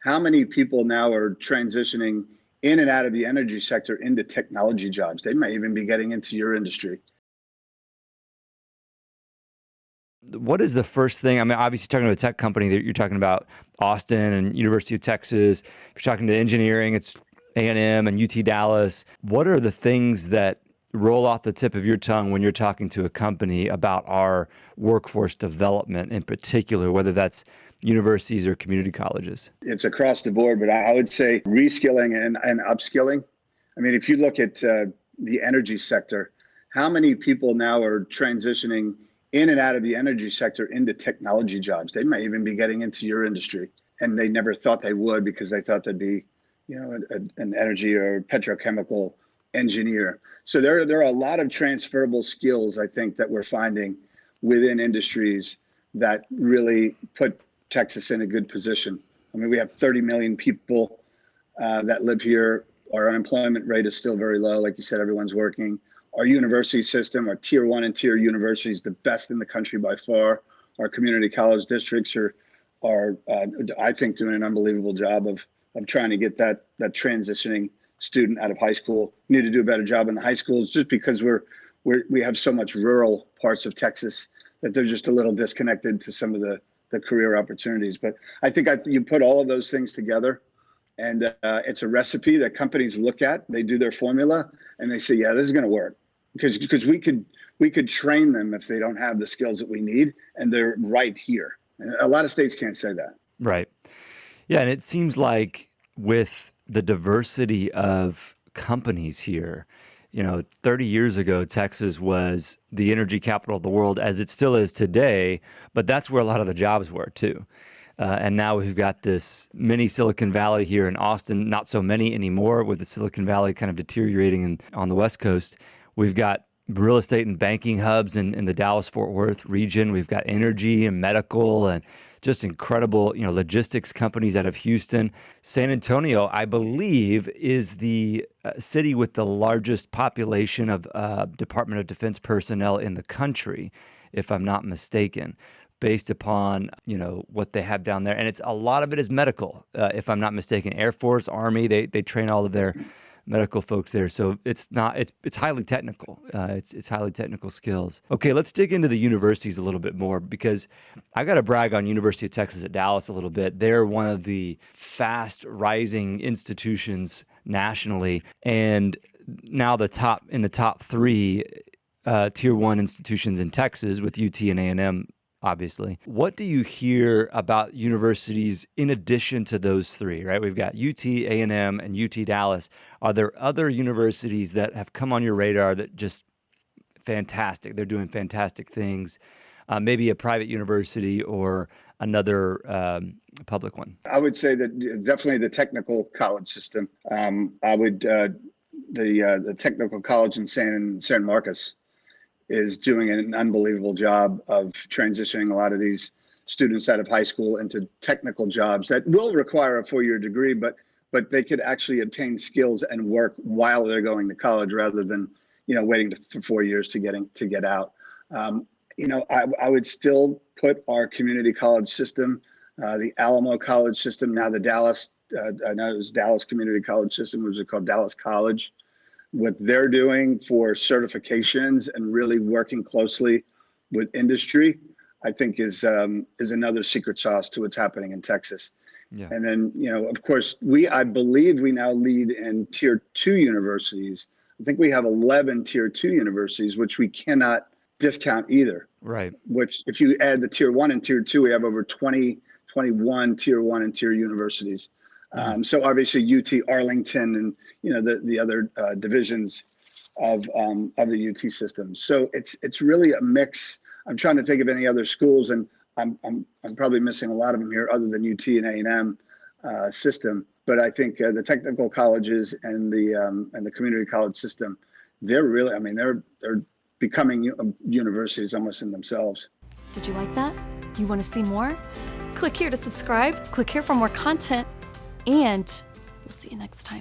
How many people now are transitioning in and out of the energy sector into technology jobs? They might even be getting into your industry. What is the first thing? I mean, obviously talking to a tech company that you're talking about Austin and University of Texas. If you're talking to engineering, it's A&M and UT Dallas. What are the things that roll off the tip of your tongue when you're talking to a company about our workforce development in particular, whether that's universities or community colleges? It's across the board, but I would say reskilling and upskilling. I mean, if you look at the energy sector, how many people now are transitioning in and out of the energy sector into technology jobs? They might even be getting into your industry, and they never thought they would because they thought they'd be, an energy or petrochemical engineer. So there are a lot of transferable skills, I think, that we're finding within industries that really put Texas in a good position. I mean, we have 30 million people that live here. Our unemployment rate is still very low. Like you said, everyone's working. Our university system, our tier 1 and tier universities, the best in the country by far. Our community college districts are I think, doing an unbelievable job of trying to get that transitioning student out of high school. We need to do a better job in the high schools just because we have so much rural parts of Texas that they're just a little disconnected to some of the career opportunities. But I think you put all of those things together, and it's a recipe that companies look at. They do their formula, and they say, yeah, this is going to work. Because we could train them if they don't have the skills that we need, and they're right here. And a lot of states can't say that. Right. Yeah, and it seems like with the diversity of companies here, 30 years ago, Texas was the energy capital of the world, as it still is today, but that's where a lot of the jobs were too. And now we've got this mini Silicon Valley here in Austin, not so many anymore, with the Silicon Valley kind of deteriorating on the West Coast. We've got real estate and banking hubs in the Dallas-Fort Worth region. We've got energy and medical and just incredible, logistics companies out of Houston. San Antonio, I believe, is the city with the largest population of Department of Defense personnel in the country, if I'm not mistaken, based upon, what they have down there. And a lot of it is medical, if I'm not mistaken. Air Force, Army, they train all of their medical folks there. So it's highly technical. It's highly technical skills. Okay, let's dig into the universities a little bit more, because I got to brag on University of Texas at Dallas a little bit. They're one of the fast rising institutions nationally, and now in the top three tier 1 institutions in Texas with UT and A&M. Obviously. What do you hear about universities in addition to those three, right? We've got UT, A&M, and UT Dallas. Are there other universities that have come on your radar that just fantastic? They're doing fantastic things. Maybe a private university or another public one. I would say that definitely the technical college system. The technical college in San Marcos is doing an unbelievable job of transitioning a lot of these students out of high school into technical jobs that will require a 4-year degree, but they could actually obtain skills and work while they're going to college rather than, waiting for 4 years to get out. I would still put our community college system, the Alamo College system, now the Dallas, I know it was Dallas Community College System, which is called Dallas College. What they're doing for certifications and really working closely with industry, I think is another secret sauce to what's happening in Texas. Yeah. And then, of course, I believe we now lead in tier 2 universities. I think we have 11 tier 2 universities, which we cannot discount either. Right. Which, if you add the tier 1 and tier 2, we have over 21 tier 1 and tier universities. So obviously UT Arlington and the other divisions of the UT system. So it's really a mix. I'm trying to think of any other schools, and I'm probably missing a lot of them here other than UT and A&M system. But I think the technical colleges and the community college system, they're really, they're becoming universities almost in themselves. Did you like that? You want to see more? Click here to subscribe. Click here for more content. And we'll see you next time.